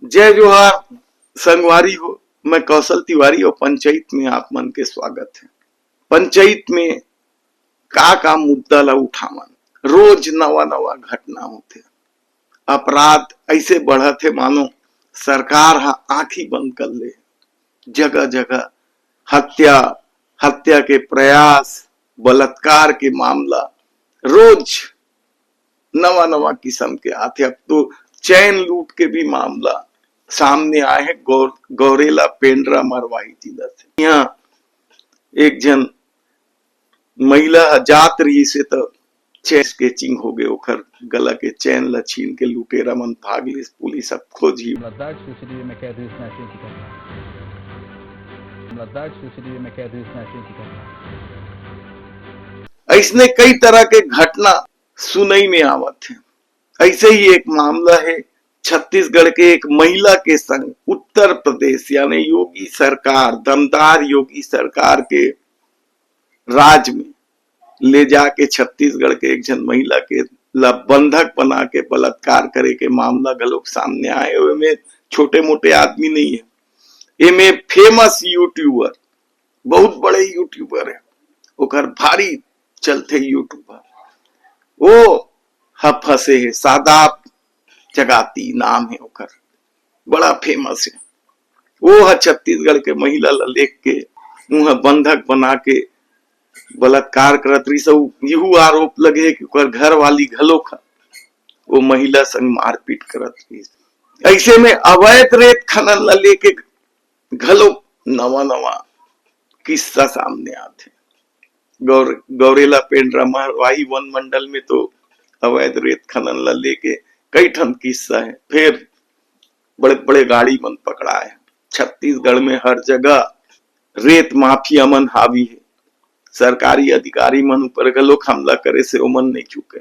जय जोहार संगवारी हो। मैं कौशल तिवारी और पंचायत में आप मन के स्वागत है। पंचायत में का मुद्दा ला उठावन रोज नवा नवा घटना होते, अपराध ऐसे बढ़त है मानो सरकार हा आंखी बंद कर ले। जगह जगह हत्या हत्या के प्रयास, बलात्कार के मामला रोज नवा नवा किस्म के आते। अब तो चैन लूट के भी मामला सामने आए हैं गौरेला पेंड्रा मरवाही जिला से। यहाँ एक जन महिला जात रही से तो चैन स्केचिंग हो गए, ओखर गला के चैन ला छीन के लुटेरा मन भाग ली। पुलिस अब खोजी। लद्दाख सीसीटीवी में कैद हुई स्नैचिंग की घटना। लद्दाख सीसीटीवी में कैद हुई स्नैचिंग की घटना। ऐसने कई तरह के घटना सुनई में आवत है। ऐसे ही एक मामला है छत्तीसगढ़ के एक महिला के संग उत्तर प्रदेश यानी योगी सरकार, दमदार योगी सरकार के राज में ले जाके छत्तीसगढ़ के एक जन महिला के बंधक बना के बलात्कार करे के मामला गलोक सामने आए। में छोटे मोटे आदमी नहीं है, एमे फेमस यूट्यूबर, बहुत बड़े यूट्यूबर है, ओकर भारी चलते यूट्यूबर वो फंसे है। सादाब जगाती नाम है ओकर, बड़ा फेमस है। वो है छत्तीसगढ़ के महिला ला लेख के मुँह बंधक बना के बलात्कार करत रही। सब यहू आरोप लगे कि ओकर घर वाली घलोक वो महिला संग मारपीट करत रही। ऐसे में अवैध रेत खनन ला लेके घलोक नवा नवा किस्सा सामने आते। गौरेला पेंड्रा मरवाही वन मंडल में तो अवैध रेत खनन ला लेके कई ठन किस्सा है। फिर बड़े बड़े गाड़ी मन पकड़ा है। छत्तीसगढ़ में हर जगह रेत माफिया मन हावी है। सरकारी अधिकारी मन ऊपर गलोक हमला करे से ओमन नहीं चुके।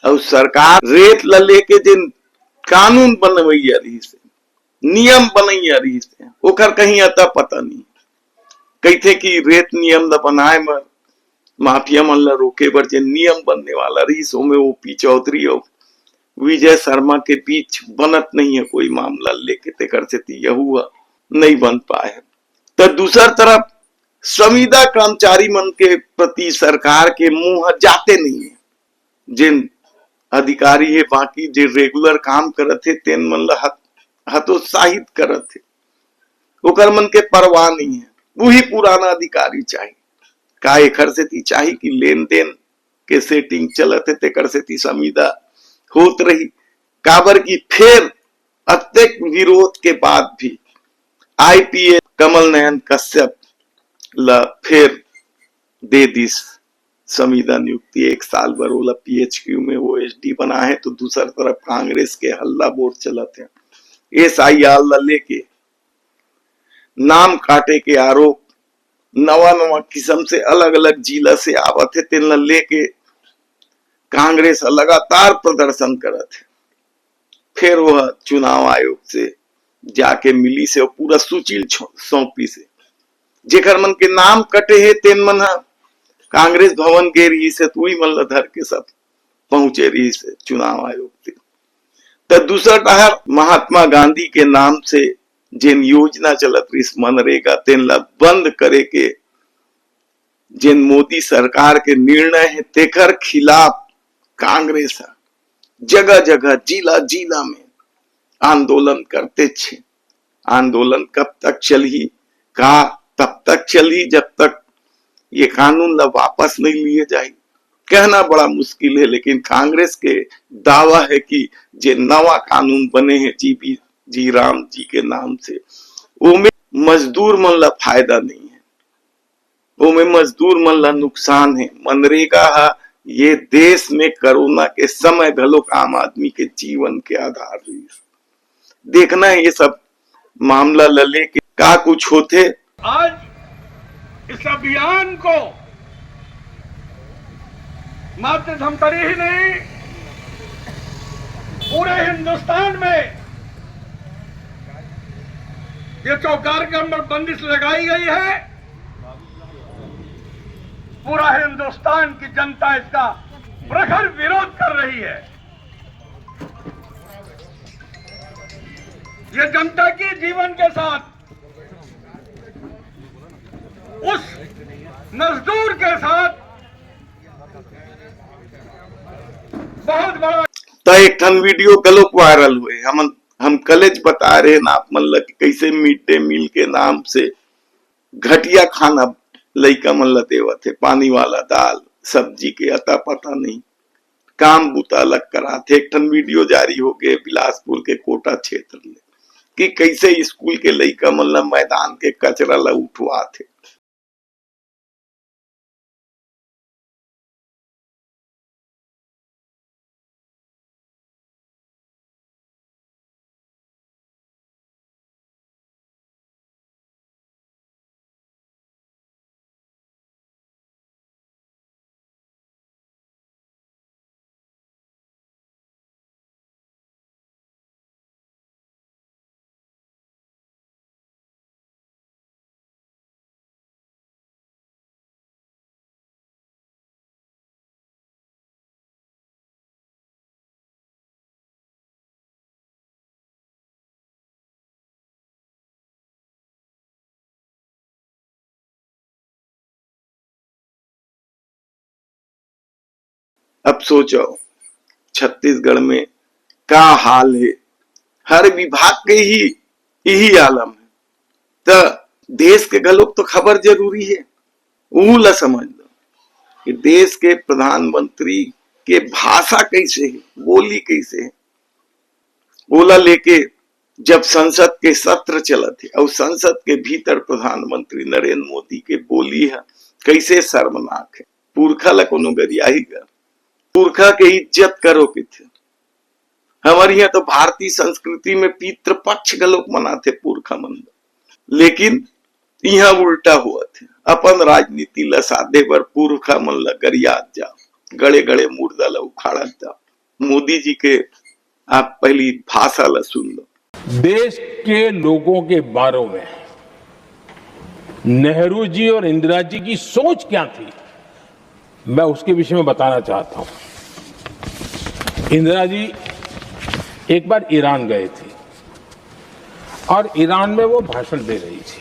और सरकार रेत ला लेके जिन कानून बनवैया रही से, नियम बनैया रही से, ओकर कहीं अता पता नहीं। कहते कि रेत नियम ला बनाए में माफिया मन ला रोके बर जे नियम बनने वाला रही सो में ओपी चौधरी और विजय शर्मा के बीच बनत नहीं है कोई मामला लेके, तेकर से यहू नहीं बन पाए। तो दूसर तरफ संविदा कर्मचारी मन के प्रति सरकार के मुंह जाते नहीं है। जिन अधिकारी है बाकी जो रेगुलर काम करत है तेन मन ला हतोत्साहित करत है, ओकर मन के परवाह नहीं है। वही पुराना अधिकारी चाहिए का एकर से ती चाहिए कि लेन देन के सेटिंग चलत है, तेकर से ती संविदा होत रही। काबर की फिर अत्यक विरोध के बाद भी आईपीएस कमल नयन कश्यप ला फिर दे दिस संविदा नियुक्ति 1 साल भर ओला पीएचक्यू में वो एसडी बना है। तो दूसर तरफ कांग्रेस के हल्ला बोर्ड चलत है। एसआईआर ला लेके नाम काटे के आरोप नवा नवा किस्म से अलग अलग जिला से आवत है। तेन ला लेके कांग्रेस लगातार प्रदर्शन करत है। फिर वह चुनाव आयोग से जाके मिली से पूरा सूची सौंपी से जेकर मन के नाम कटे है तेन मन कांग्रेस भवन गे रही से तू ही मन ला धर के सब पहुंचे रही से चुनाव आयोग से। तो दूसरा टहर महात्मा गांधी के नाम से जिन योजना चलत रही मनरेगा तेन ला बंद करे के जिन मोदी सरकार के निर्णय है तेकर खिलाफ कांग्रेस जगह जगह जिला जिला में आंदोलन करते छे। आंदोलन कब तक चली का तब तक चली जब तक ये कानून ला वापस नहीं लिए जाए। कहना बड़ा मुश्किल है, लेकिन कांग्रेस के दावा है कि जे नवा कानून बने हैं जी राम जी के नाम से, ओमे मजदूर मन ला फायदा नहीं है, ओमे मजदूर मन ला नुकसान है। मनरेगा ये देश में कोरोना के समय घलोक आम आदमी के जीवन के आधार रही। देखना है ये सब मामला ला लेके का कुछ होते। आज इस अभियान को मात्र धमतरी ही नहीं, पूरे हिंदुस्तान में ये जो कार्यक्रम पर बंदिश लगाई गई है, पूरा हिंदुस्तान की जनता इसका प्रखर विरोध कर रही है। ये जनता के जीवन के साथ उस मजदूर के साथ बहुत बड़ा तो एक ठन वीडियो गलोक वायरल हुए। हम कलेज बता रहे ना आप मन कि कैसे मिड डे मील के नाम से घटिया खाना लइका मन ला देवत है, पानी वाला दाल सब्जी के अता पता नहीं, काम बुता अलग कराते। एक ठन वीडियो जारी हो गए बिलासपुर के कोटा क्षेत्र में कि कैसे स्कूल के लइका मन ला मैदान के कचरा ला उठवाते। अब सोचो छत्तीसगढ़ में का हाल है, हर विभाग के ही यही आलम है। तो देश के गलोक तो खबर जरूरी है। ऊ ला समझ लो कि देश के प्रधानमंत्री के भाषा कैसे है, बोली कैसे है। ओला लेके जब संसद के सत्र चलत है और संसद के भीतर प्रधानमंत्री नरेंद्र मोदी के बोली है कैसे शर्मनाक है। पुरखा ला कोनो गरियाही कर, पुरखा के इज्जत करो कि थे। हमारे यहाँ तो भारतीय संस्कृति में पितृपक्ष गलोक मनाते पुरखा मन, लेकिन यहाँ उल्टा हुआ थे। अपन राजनीति ला साधे बर पुरखा मन ला गरियात जा, गड़े गड़े मुर्दा ला उखाड़त जा। मोदी जी के आप पहली भाषा ला सुन लो। देश के लोगों के बारे में नेहरू जी और इंदिरा जी की सोच क्या थी, मैं उसके विषय में बताना चाहता हूं। इंदिरा जी एक बार ईरान गए थे और ईरान में वो भाषण दे रही थी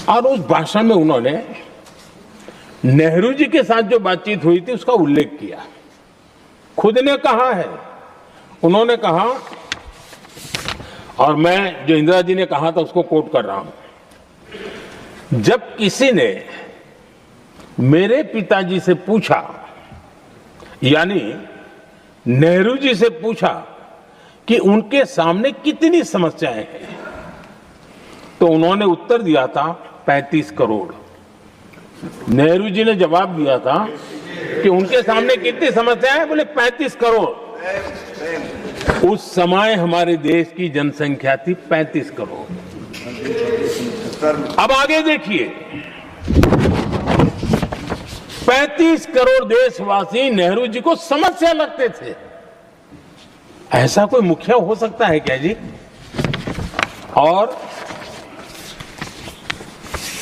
और उस भाषण में उन्होंने नेहरू जी के साथ जो बातचीत हुई थी उसका उल्लेख किया। खुद ने कहा है, उन्होंने कहा, और मैं जो इंदिरा जी ने कहा था उसको कोट कर रहा हूं, जब किसी ने मेरे पिताजी से पूछा, यानी नेहरू जी से पूछा कि उनके सामने कितनी समस्याएं हैं, तो उन्होंने उत्तर दिया था 35 करोड़। नेहरू जी ने जवाब दिया था कि उनके सामने कितनी समस्याएं हैं, बोले 35 करोड़। उस समय हमारे देश की जनसंख्या थी 35 करोड़। अब आगे देखिए, 35 करोड़ देशवासी नेहरू जी को समस्या लगते थे। ऐसा कोई मुखिया हो सकता है क्या जी? और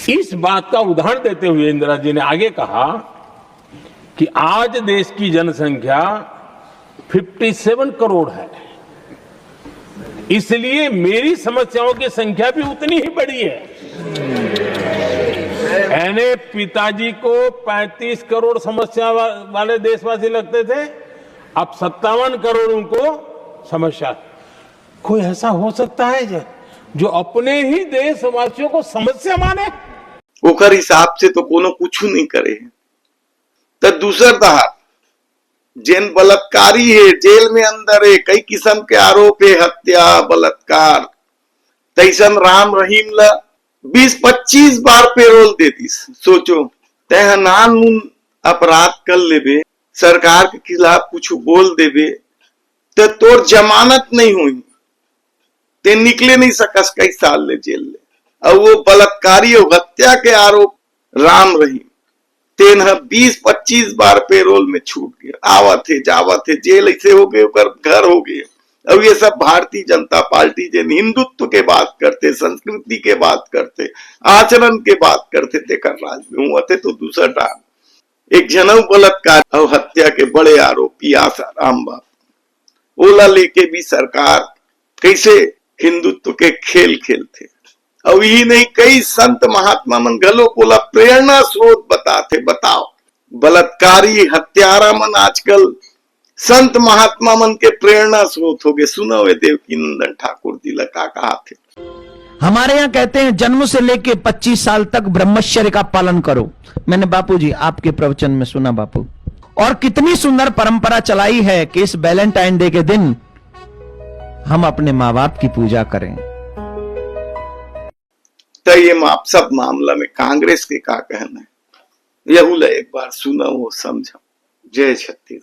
इस बात का उदाहरण देते हुए इंदिरा जी ने आगे कहा कि आज देश की जनसंख्या 57 करोड़ है, इसलिए मेरी समस्याओं की संख्या भी उतनी ही बड़ी है। यानी पिताजी को 35 करोड़ समस्या वाले देशवासी लगते थे, अब 57 करोड़ उनको समस्या। कोई ऐसा हो सकता है जो अपने ही देशवासियों को समस्या माने? ओकर हिसाब से तो कोनो कुछ नहीं करे। तो दूसर दहार जेन बलात्कारी है जेल में अंदर है, कई किस्म के आरोप है, हत्या बलात्कार, तैसन राम रहीम ला 20-25 बार पेरोल दे दी। सोचो तह नान मुन अपराध कर लेबे, सरकार के खिलाफ कुछ बोल देबे तो तोर जमानत नहीं हुई, ते निकले नहीं सकस कई साल ले जेल ले। और वो बलात्कारी और हत्या के आरोप राम रहीम तेन 20-25 बार पेरोल में छूट गया। आवत है जावत है, जेल ऐसे हो गए, घर हो गए। अब ये सब भारतीय जनता पार्टी जिन हिंदुत्व के बात करते, संस्कृति के बात करते, आचरण के बात करते थे कर राज में हुआ थे। तो दूसरा टाइम एक जनऊ बलात्कार और हत्या के बड़े आरोपी आसाराम बाप, ओला लेके भी सरकार कैसे हिंदुत्व के खेल खेलते। अब यही नहीं, कई संत महात्मा मन घलो कोला प्रेरणा स्रोत बताते। बताओ, बलात्कारी हत्यारा मन आजकल संत महात्मा मन के प्रेरणा स्रोत हो गए। सुना हुए देवकी नंदन ठाकुर जी लगा कहा थे, हमारे यहाँ कहते हैं जन्म से लेके 25 साल तक ब्रह्मचर्य का पालन करो। मैंने बापूजी आपके प्रवचन में सुना बापू, और कितनी सुंदर परंपरा चलाई है कि इस वैलेंटाइन डे के दिन हम अपने माँ बाप की पूजा करें। तो ये आप सब मामला में कांग्रेस के का कहना है, यहूला एक बार सुना वो समझो। जय छत्तीसगढ़।